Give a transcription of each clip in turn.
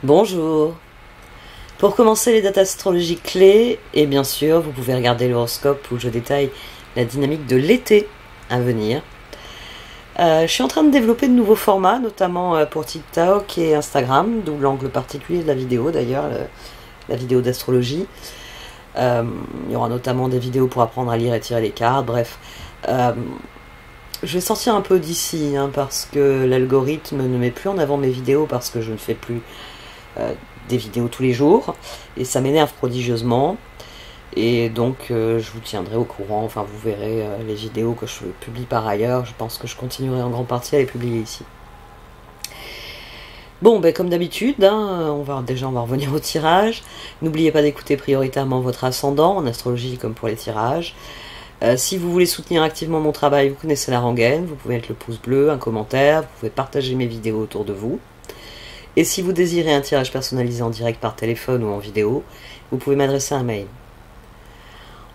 Bonjour. Pour commencer les dates astrologiques clés, et bien sûr, vous pouvez regarder l'horoscope où je détaille la dynamique de l'été à venir. Je suis en train de développer de nouveaux formats, notamment pour TikTok et Instagram, d'où l'angle particulier de la vidéo d'ailleurs, la vidéo d'astrologie. Il y aura notamment des vidéos pour apprendre à lire et tirer les cartes, bref. Je vais sortir un peu d'ici, parce que l'algorithme ne met plus en avant mes vidéos parce que je ne fais plus des vidéos tous les jours et ça m'énerve prodigieusement, et donc je vous tiendrai au courant, enfin vous verrez les vidéos que je publie par ailleurs. Je pense que je continuerai en grande partie à les publier ici. Bon, ben comme d'habitude, on va revenir au tirage. N'oubliez pas d'écouter prioritairement votre ascendant en astrologie comme pour les tirages. Si vous voulez soutenir activement mon travail, vous connaissez la rengaine, vous pouvez mettre le pouce bleu, un commentaire, vous pouvez partager mes vidéos autour de vous. Et si vous désirez un tirage personnalisé en direct par téléphone ou en vidéo, vous pouvez m'adresser un mail.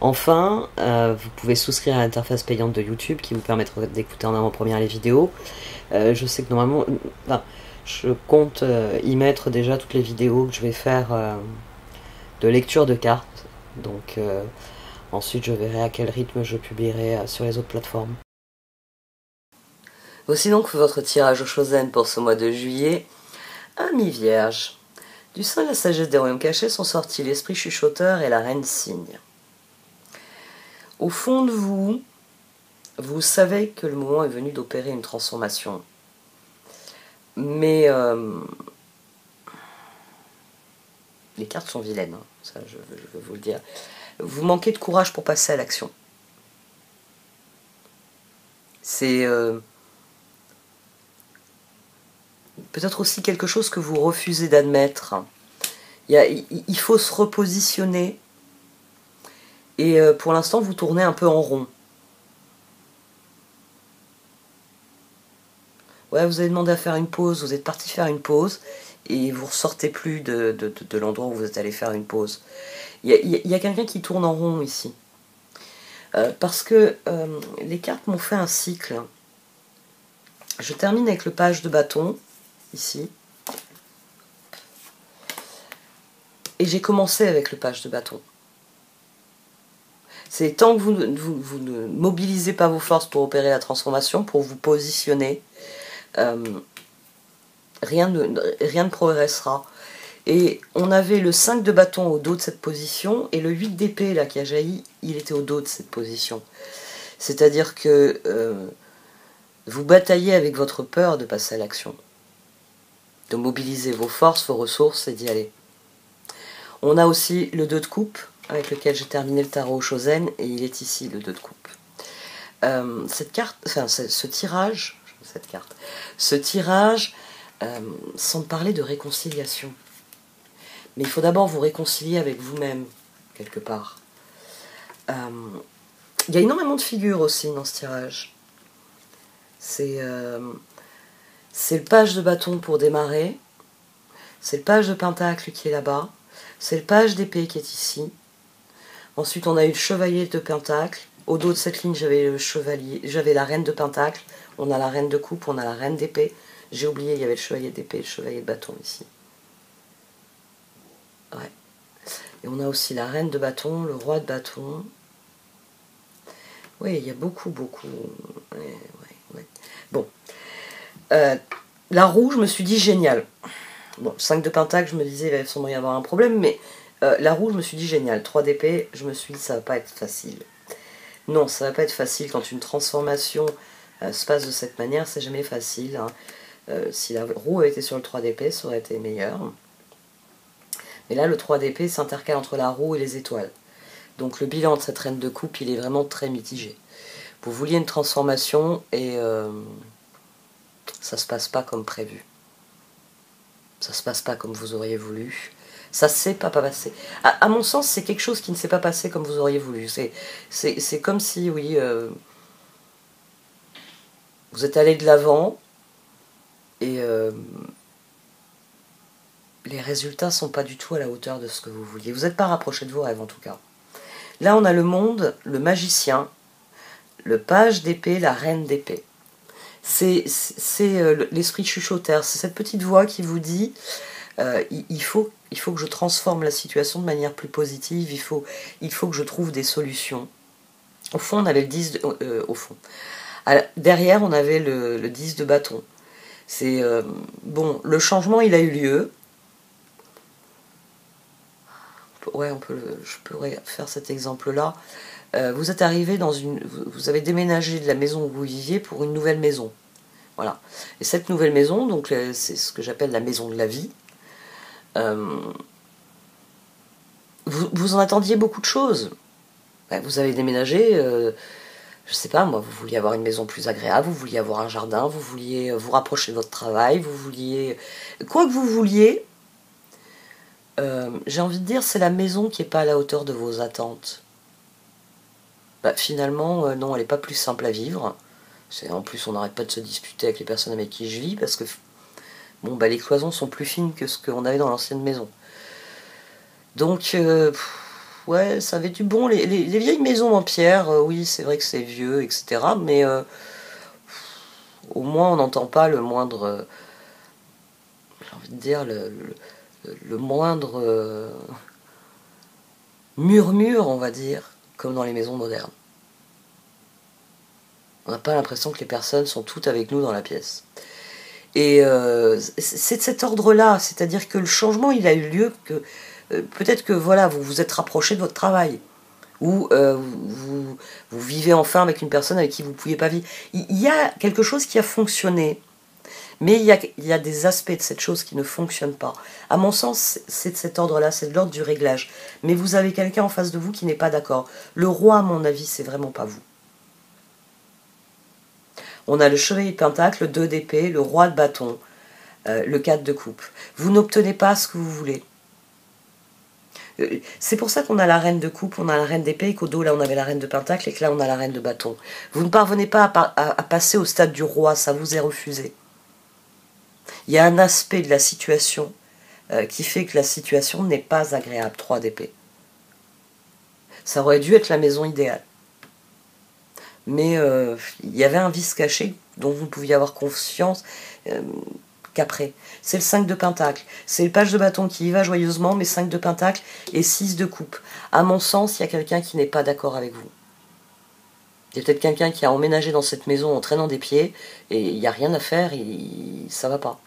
Enfin, vous pouvez souscrire à l'interface payante de YouTube qui vous permettra d'écouter en avant-première les vidéos. Je sais que normalement, je compte y mettre déjà toutes les vidéos que je vais faire de lecture de cartes. Donc ensuite, je verrai à quel rythme je publierai sur les autres plateformes. Voici donc votre tirage au Chosen pour ce mois de juillet. Amis vierges, du sein de la sagesse des royaumes cachés sont sortis l'esprit chuchoteur et la reine cygne. Au fond de vous, vous savez que le moment est venu d'opérer une transformation. Mais les cartes sont vilaines, ça je veux vous le dire. Vous manquez de courage pour passer à l'action. C'est peut-être aussi quelque chose que vous refusez d'admettre. Il faut se repositionner. Et pour l'instant, vous tournez un peu en rond. Ouais, vous avez demandé à faire une pause, vous êtes parti faire une pause, et vous ressortez plus de l'endroit où vous êtes allé faire une pause. Il y a quelqu'un qui tourne en rond ici. Parce que les cartes m'ont fait un cycle. Je termine avec le page de bâton, ici. Et j'ai commencé avec le page de bâton. C'est tant que vous ne mobilisez pas vos forces pour opérer la transformation, pour vous positionner, rien ne progressera. Et on avait le 5 de bâton au dos de cette position, et le 8 d'épée là qui a jailli, il était au dos de cette position. C'est-à-dire que vous bataillez avec votre peur de passer à l'action, de mobiliser vos forces, vos ressources et d'y aller. On a aussi le 2 de coupe, avec lequel j'ai terminé le tarot au Chosen, et il est ici le 2 de coupe. Cette carte, enfin ce tirage semble parler de réconciliation. Mais il faut d'abord vous réconcilier avec vous-même, quelque part. Il y a énormément de figures aussi dans ce tirage. C'est le page de bâton pour démarrer, c'est le page de pentacle qui est là-bas, c'est le page d'épée qui est ici. Ensuite, on a eu le chevalier de pentacle. Au dos de cette ligne, j'avais le chevalier, j'avais la reine de pentacle. On a la reine de coupe, on a la reine d'épée. J'ai oublié, il y avait le chevalier d'épée et le chevalier de bâton ici. Ouais. Et on a aussi la reine de bâton, le roi de bâton. Oui, il y a beaucoup. Ouais. Bon. La roue, je me suis dit génial. Bon, 5 de pentacle, je me disais il va sûrement y avoir un problème, mais la roue, je me suis dit génial. 3 d'épée, je me suis dit ça va pas être facile. Non, ça va pas être facile quand une transformation se passe de cette manière, c'est jamais facile. Si la roue avait été sur le 3 d'épée, ça aurait été meilleur. Mais là, le 3 d'épée s'intercale entre la roue et les étoiles. Donc le bilan de cette reine de coupe, il est vraiment très mitigé. Vous vouliez une transformation et ça se passe pas comme prévu. Ça se passe pas comme vous auriez voulu. Ça s'est pas passé. À mon sens, c'est quelque chose qui ne s'est pas passé comme vous auriez voulu. C'est comme si, oui, vous êtes allé de l'avant et les résultats sont pas du tout à la hauteur de ce que vous vouliez. Vous n'êtes pas rapproché de vos rêves en tout cas. Là, on a le monde, le magicien, le page d'épée, la reine d'épée. C'est l'esprit chuchoteur. C'est cette petite voix qui vous dit il faut que je transforme la situation de manière plus positive, il faut que je trouve des solutions. Au fond, on avait le 10 de, au fond. Derrière, on avait le 10 de bâton. C'est bon, le changement, il a eu lieu. Ouais, je pourrais faire cet exemple-là. Vous êtes arrivé vous avez déménagé de la maison où vous viviez pour une nouvelle maison. Voilà. Et cette nouvelle maison, donc c'est ce que j'appelle la maison de la vie. Vous en attendiez beaucoup de choses. Vous avez déménagé, je sais pas moi, vous vouliez avoir une maison plus agréable, vous vouliez avoir un jardin, vous vouliez vous rapprocher de votre travail, vous vouliez... Quoi que vous vouliez, j'ai envie de dire, c'est la maison qui n'est pas à la hauteur de vos attentes. Finalement, non, elle n'est pas plus simple à vivre. En plus, on n'arrête pas de se disputer avec les personnes avec qui je vis, parce que bon, les cloisons sont plus fines que ce qu'on avait dans l'ancienne maison. Donc, ouais, ça avait du bon. Les vieilles maisons en pierre, oui, c'est vrai que c'est vieux, etc. Mais au moins, on n'entend pas le moindre... j'ai envie de dire, le moindre murmure, on va dire, comme dans les maisons modernes. On n'a pas l'impression que les personnes sont toutes avec nous dans la pièce. Et c'est de cet ordre-là, c'est-à-dire que le changement, il a eu lieu que... peut-être que voilà, vous vous êtes rapproché de votre travail, ou vous vivez enfin avec une personne avec qui vous ne pouviez pas vivre. Il y a quelque chose qui a fonctionné, mais il y a des aspects de cette chose qui ne fonctionnent pas. À mon sens, c'est de cet ordre-là, c'est de l'ordre du réglage. Mais vous avez quelqu'un en face de vous qui n'est pas d'accord. Le roi, à mon avis, c'est vraiment pas vous. On a le chevalier de pentacle, le 2 d'épée, le roi de bâton, le 4 de coupe. Vous n'obtenez pas ce que vous voulez. C'est pour ça qu'on a la reine de coupe, on a la reine d'épée, et qu'au dos, là, on avait la reine de pentacle, et que là, on a la reine de bâton. Vous ne parvenez pas à passer au stade du roi, ça vous est refusé. Il y a un aspect de la situation qui fait que la situation n'est pas agréable, 3 d'épée. Ça aurait dû être la maison idéale. Mais il y avait un vice caché dont vous ne pouviez avoir conscience qu'après. C'est le 5 de pentacle. C'est le page de bâton qui y va joyeusement, mais 5 de pentacle et 6 de coupe. À mon sens, il y a quelqu'un qui n'est pas d'accord avec vous. Il y a peut-être quelqu'un qui a emménagé dans cette maison en traînant des pieds, et il n'y a rien à faire, ça va pas.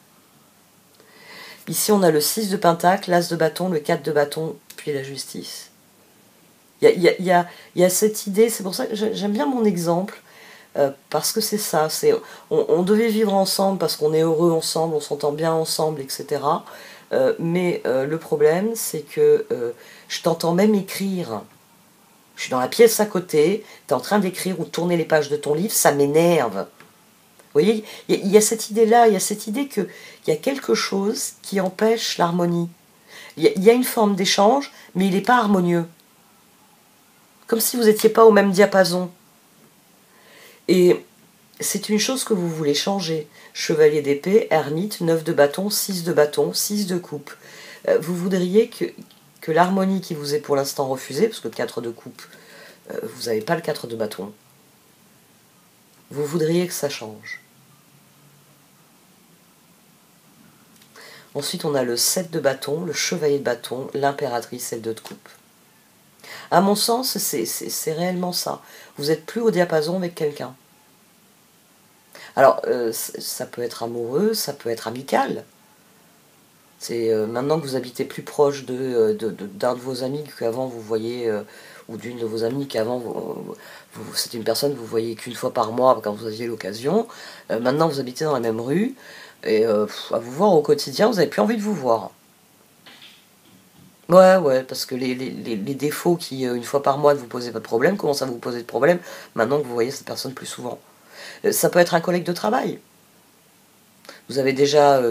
Ici, on a le 6 de pentacle, l'as de bâton, le 4 de bâton, puis la justice. Il y a cette idée, c'est pour ça que j'aime bien mon exemple, parce que c'est ça, on devait vivre ensemble parce qu'on est heureux ensemble, on s'entend bien ensemble, etc. Mais le problème, c'est que je t'entends même écrire. Je suis dans la pièce à côté, tu es en train d'écrire ou de tourner les pages de ton livre, ça m'énerve. Vous voyez, il y a cette idée-là, il y a cette idée qu'il y a quelque chose qui empêche l'harmonie. Il y a une forme d'échange, mais il n'est pas harmonieux. Comme si vous n'étiez pas au même diapason. Et c'est une chose que vous voulez changer. Chevalier d'épée, ermite, 9 de bâton, 6 de bâton, 6 de coupe. Vous voudriez que l'harmonie qui vous est pour l'instant refusée, parce que le 4 de coupe, vous n'avez pas le 4 de bâton, vous voudriez que ça change. Ensuite, on a le 7 de bâton, le chevalier de bâton, l'impératrice et le 2 de coupe. À mon sens, c'est réellement ça. Vous n'êtes plus au diapason avec quelqu'un. Alors, ça peut être amoureux, ça peut être amical. C'est maintenant que vous habitez plus proche d'un de vos amis qu'avant vous voyez, ou d'une de vos amies qu'avant c'est une personne que vous voyez qu'une fois par mois quand vous aviez l'occasion. Maintenant, vous habitez dans la même rue, et à vous voir au quotidien, vous n'avez plus envie de vous voir. Ouais, parce que les défauts qui, une fois par mois, ne vous posaient pas de problème, commencent à vous poser de problème maintenant que vous voyez cette personne plus souvent. Ça peut être un collègue de travail. Vous avez déjà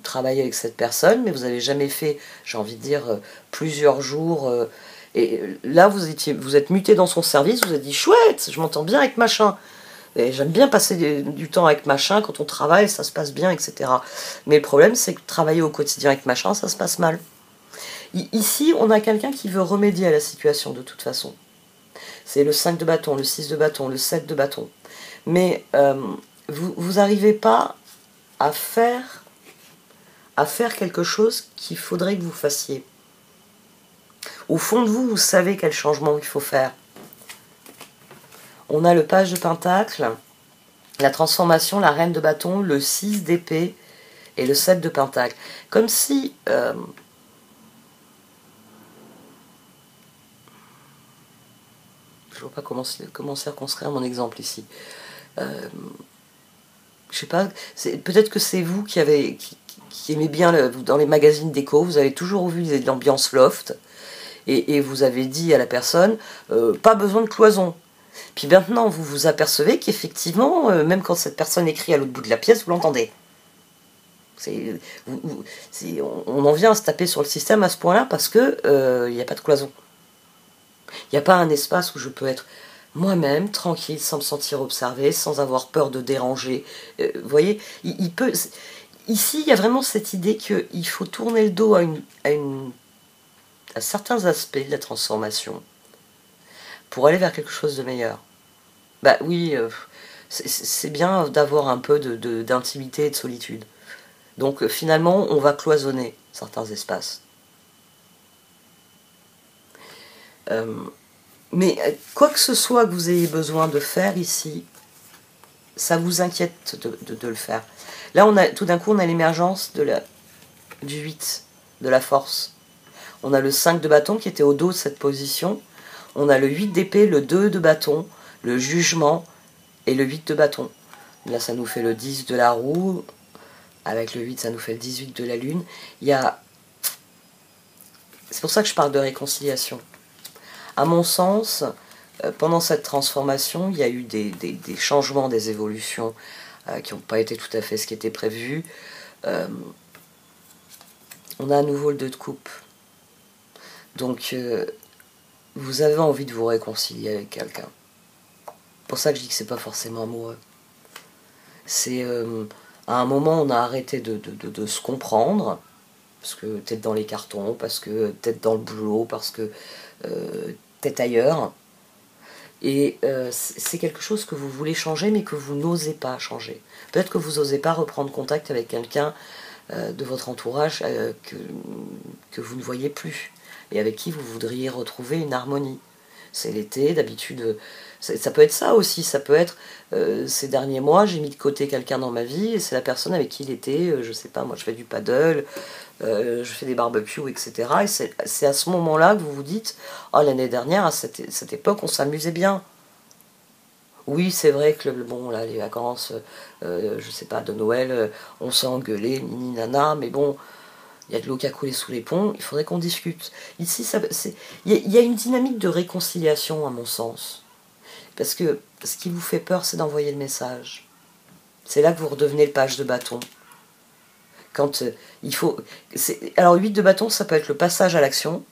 travaillé avec cette personne, mais vous n'avez jamais fait, j'ai envie de dire, plusieurs jours. Et là, vous êtes muté dans son service, vous avez dit, chouette, je m'entends bien avec machin. Et j'aime bien passer du temps avec machin, quand on travaille, ça se passe bien, etc. Mais le problème, c'est que travailler au quotidien avec machin, ça se passe mal. Ici, on a quelqu'un qui veut remédier à la situation de toute façon. C'est le 5 de bâton, le 6 de bâton, le 7 de bâton. Mais vous n'arrivez pas à faire à faire quelque chose qu'il faudrait que vous fassiez. Au fond de vous, vous savez quel changement il faut faire. On a le page de pentacle, la transformation, la reine de bâton, le 6 d'épée et le 7 de pentacle. Comme si... je ne vois pas comment circonscrire mon exemple ici. Je sais pas, peut-être que c'est vous qui aimez bien, dans les magazines déco, vous avez toujours vu l'ambiance loft, et vous avez dit à la personne, pas besoin de cloison. Puis maintenant, vous vous apercevez qu'effectivement, même quand cette personne écrit à l'autre bout de la pièce, vous l'entendez. On en vient à se taper sur le système à ce point-là parce que il n'y a pas de cloison. Il n'y a pas un espace où je peux être moi-même, tranquille, sans me sentir observée, sans avoir peur de déranger. Vous voyez, ici, il y a vraiment cette idée qu'il faut tourner le dos à certains aspects de la transformation pour aller vers quelque chose de meilleur. Bah oui, c'est bien d'avoir un peu d'intimité et de solitude. Donc finalement, on va cloisonner certains espaces. Mais quoi que ce soit que vous ayez besoin de faire ici, ça vous inquiète de le faire. Là, tout d'un coup, on a l'émergence du 8, de la force. On a le 5 de bâton qui était au dos de cette position. On a le 8 d'épée, le 2 de bâton, le jugement et le 8 de bâton. Là, ça nous fait le 10 de la roue. Avec le 8, ça nous fait le 18 de la lune. C'est pour ça que je parle de réconciliation. À mon sens, pendant cette transformation, il y a eu des changements, des évolutions qui n'ont pas été tout à fait ce qui était prévu. On a à nouveau le 2 de coupe. Donc, vous avez envie de vous réconcilier avec quelqu'un. C'est pour ça que je dis que c'est pas forcément amoureux. C'est à un moment, on a arrêté de se comprendre, parce que peut-être dans les cartons, parce que peut-être dans le boulot, parce que peut-être ailleurs. Et c'est quelque chose que vous voulez changer, mais que vous n'osez pas changer. Peut-être que vous n'osez pas reprendre contact avec quelqu'un de votre entourage que vous ne voyez plus, et avec qui vous voudriez retrouver une harmonie. C'est l'été, d'habitude, ça peut être ça aussi, ça peut être, ces derniers mois, j'ai mis de côté quelqu'un dans ma vie, et c'est la personne avec qui l'été, je sais pas, moi je fais du paddle, je fais des barbecues, etc. Et c'est à ce moment-là que vous vous dites, oh, l'année dernière, à cette époque, on s'amusait bien. Oui, c'est vrai que bon, là, les vacances, je sais pas, de Noël, on s'est engueulé, nini nana, mais bon, il y a de l'eau qui a coulé sous les ponts, il faudrait qu'on discute. Ici, il y a une dynamique de réconciliation, à mon sens. Parce que ce qui vous fait peur, c'est d'envoyer le message. C'est là que vous redevenez le page de bâton. Quand il faut... Alors, 8 de bâton, ça peut être le passage à l'action.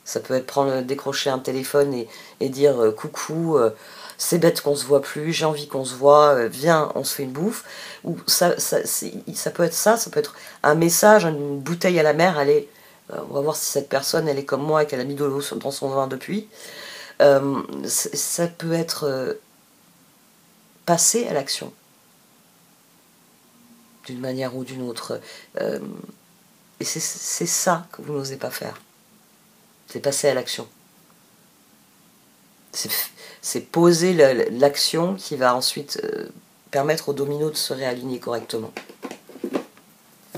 Ça peut être décrocher un téléphone et dire coucou, c'est bête qu'on se voit plus, j'ai envie qu'on se voit, viens, on se fait une bouffe. Ou ça peut être ça peut être un message, une bouteille à la mer, allez, on va voir si cette personne, elle est comme moi et qu'elle a mis de l'eau dans son vin depuis. Ça peut être passer à l'action, d'une manière ou d'une autre. Et c'est ça que vous n'osez pas faire. C'est passer à l'action. C'est poser l'action qui va ensuite permettre au domino de se réaligner correctement.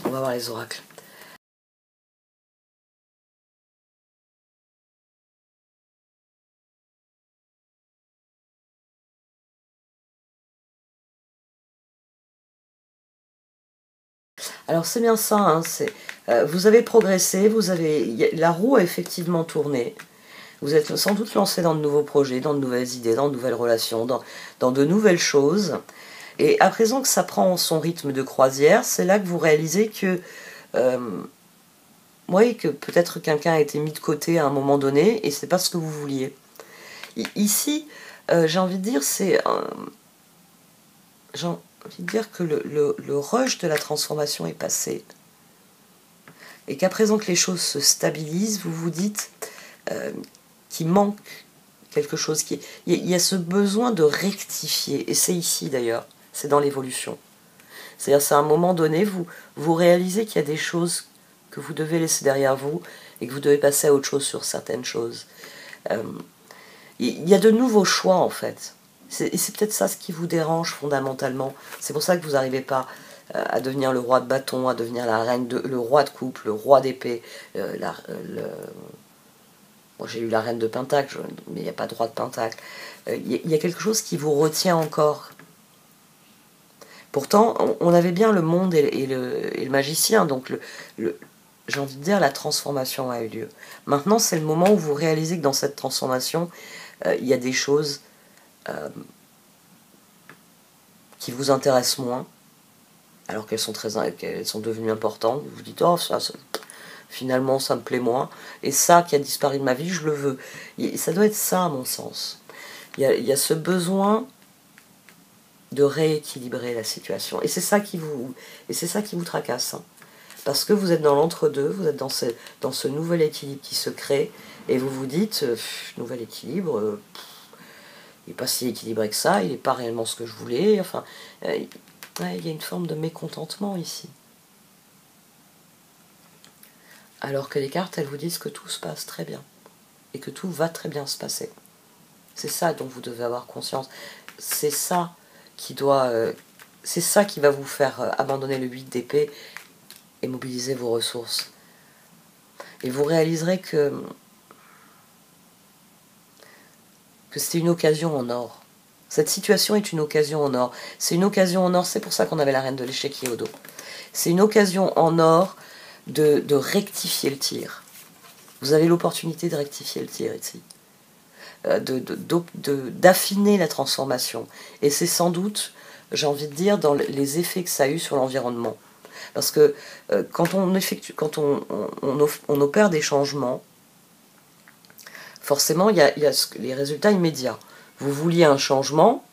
On va voir les oracles. Alors c'est bien ça, hein, vous avez progressé, la roue a effectivement tourné. Vous êtes sans doute lancé dans de nouveaux projets, dans de nouvelles idées, dans de nouvelles relations, dans de nouvelles choses. Et à présent que ça prend son rythme de croisière, c'est là que vous réalisez que, que peut-être quelqu'un a été mis de côté à un moment donné et c'est pas ce que vous vouliez. Ici, j'ai envie de dire, que le rush de la transformation est passé. Et qu'à présent que les choses se stabilisent, vous vous dites qu'il manque quelque chose. Il y a ce besoin de rectifier. Et c'est ici d'ailleurs, c'est dans l'évolution. C'est-à-dire, c'est à un moment donné, vous réalisez qu'il y a des choses que vous devez laisser derrière vous et que vous devez passer à autre chose sur certaines choses. Il y a de nouveaux choix, en fait. Et c'est peut-être ça ce qui vous dérange fondamentalement. C'est pour ça que vous n'arrivez pas à devenir le roi de bâton, à devenir le roi de coupe, le roi d'épée. Bon, j'ai eu la reine de pentacle, mais il n'y a pas de roi de pentacle. Il y a quelque chose qui vous retient encore. Pourtant, on avait bien le monde et le magicien, donc j'ai envie de dire la transformation a eu lieu. Maintenant, c'est le moment où vous réalisez que dans cette transformation, il y a des choses qui vous intéressent moins, alors qu'elles sont devenues importantes. Vous vous dites, oh, finalement, ça me plaît moins. Et ça qui a disparu de ma vie, je le veux. Et ça doit être ça, à mon sens. Il y a ce besoin de rééquilibrer la situation. Et c'est ça qui vous tracasse. Hein. Parce que vous êtes dans l'entre-deux, vous êtes dans ce nouvel équilibre qui se crée, et vous vous dites, nouvel équilibre, il n'est pas si équilibré que ça, il n'est pas réellement ce que je voulais. Enfin, il y a une forme de mécontentement ici. Alors que les cartes, elles vous disent que tout se passe très bien. Et que tout va très bien se passer. C'est ça dont vous devez avoir conscience. C'est ça qui va vous faire abandonner le 8 d'épée et mobiliser vos ressources. Et vous réaliserez que c'est une occasion en or. Cette situation est une occasion en or. C'est une occasion en or, c'est pour ça qu'on avait la reine de l'échiquier au dos. C'est une occasion en or de rectifier le tir. Vous avez l'opportunité de rectifier le tir ici. D'affiner la transformation. Et c'est sans doute, j'ai envie de dire, dans les effets que ça a eu sur l'environnement. Parce que quand on opère des changements, forcément, il y a les résultats immédiats. Vous vouliez un changement,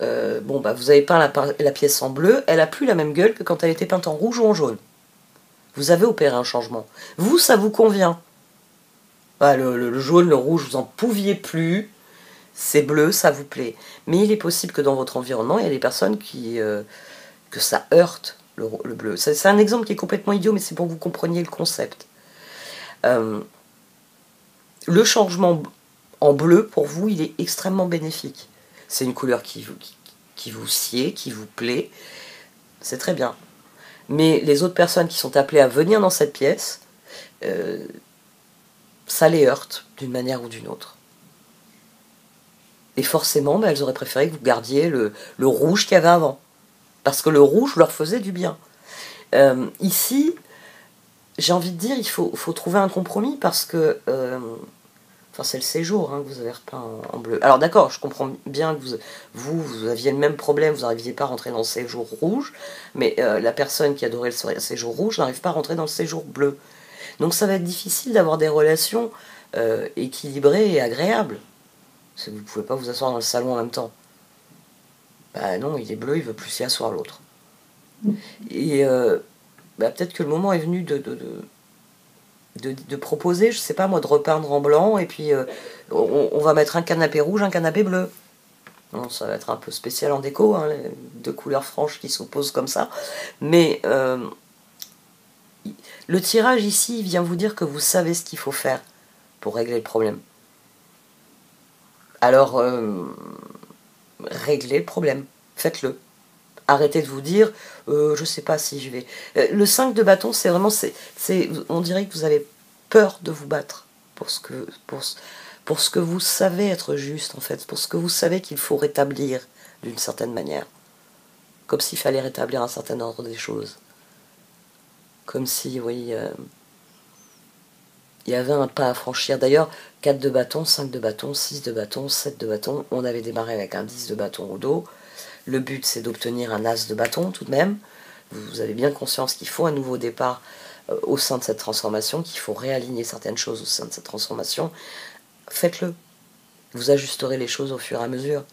vous avez peint la pièce en bleu, elle n'a plus la même gueule que quand elle était peinte en rouge ou en jaune. Vous avez opéré un changement. Vous, ça vous convient. Le jaune, le rouge, vous n'en pouviez plus. C'est bleu, ça vous plaît. Mais il est possible que dans votre environnement, il y a des personnes que ça heurte, le bleu. C'est un exemple qui est complètement idiot, mais c'est pour que vous compreniez le concept. Le changement en bleu, pour vous, il est extrêmement bénéfique. C'est une couleur qui vous sied, qui vous plaît. C'est très bien. Mais les autres personnes qui sont appelées à venir dans cette pièce, ça les heurte d'une manière ou d'une autre. Et forcément, elles auraient préféré que vous gardiez le rouge qu'il y avait avant. Parce que le rouge leur faisait du bien. Ici, j'ai envie de dire, il faut trouver un compromis parce que... c'est le séjour que vous avez repeint en bleu. Alors d'accord, je comprends bien que vous aviez le même problème, vous n'arriviez pas à rentrer dans le séjour rouge, mais la personne qui adorait le séjour rouge n'arrive pas à rentrer dans le séjour bleu. Donc ça va être difficile d'avoir des relations équilibrées et agréables. Parce que vous ne pouvez pas vous asseoir dans le salon en même temps. Non, il est bleu, il veut plus s'y asseoir l'autre. Et peut-être que le moment est venu de proposer, je sais pas moi, de repeindre en blanc, et puis on va mettre un canapé rouge, un canapé bleu. Bon, ça va être un peu spécial en déco, les deux couleurs franches qui s'opposent comme ça. Mais le tirage ici, il vient vous dire que vous savez ce qu'il faut faire pour régler le problème. Alors, réglez le problème, faites-le. Arrêtez de vous dire, je sais pas si je vais... le 5 de bâton, c'est vraiment... on dirait que vous avez peur de vous battre pour ce que vous savez être juste, en fait, pour ce que vous savez qu'il faut rétablir d'une certaine manière. Comme s'il fallait rétablir un certain ordre des choses. Comme si, oui, il y avait un pas à franchir. D'ailleurs, 4 de bâton, 5 de bâton, 6 de bâton, 7 de bâton. On avait démarré avec un 10 de bâton au dos. Le but, c'est d'obtenir un as de bâton, tout de même. Vous avez bien conscience qu'il faut un nouveau départ au sein de cette transformation, qu'il faut réaligner certaines choses au sein de cette transformation. Faites-le. Vous ajusterez les choses au fur et à mesure.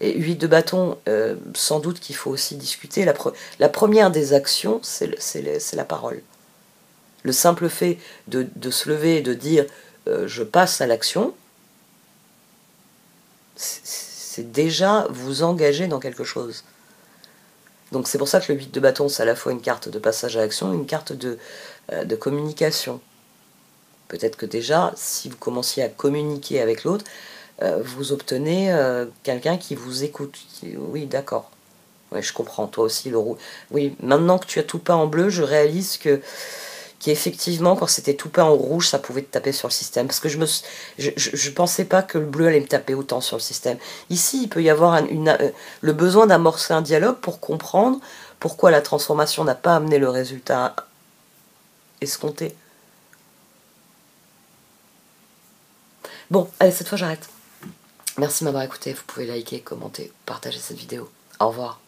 Et 8 de bâton, sans doute qu'il faut aussi discuter. La première des actions, c'est la parole. Le simple fait de se lever et de dire je passe à l'action, c'est déjà vous engager dans quelque chose. Donc c'est pour ça que le 8 de bâton, c'est à la fois une carte de passage à l'action et une carte de communication. Peut-être que déjà, si vous commenciez à communiquer avec l'autre, vous obtenez quelqu'un qui vous écoute. Oui, d'accord. Ouais, je comprends, toi aussi, le rouge. Oui, maintenant que tu as tout peint en bleu, je réalise qu'effectivement, quand c'était tout peint en rouge, ça pouvait te taper sur le système. Parce que je pensais pas que le bleu allait me taper autant sur le système. Ici, il peut y avoir le besoin d'amorcer un dialogue pour comprendre pourquoi la transformation n'a pas amené le résultat escompté. Bon, allez, cette fois j'arrête. Merci de m'avoir écouté. Vous pouvez liker, commenter, partager cette vidéo. Au revoir.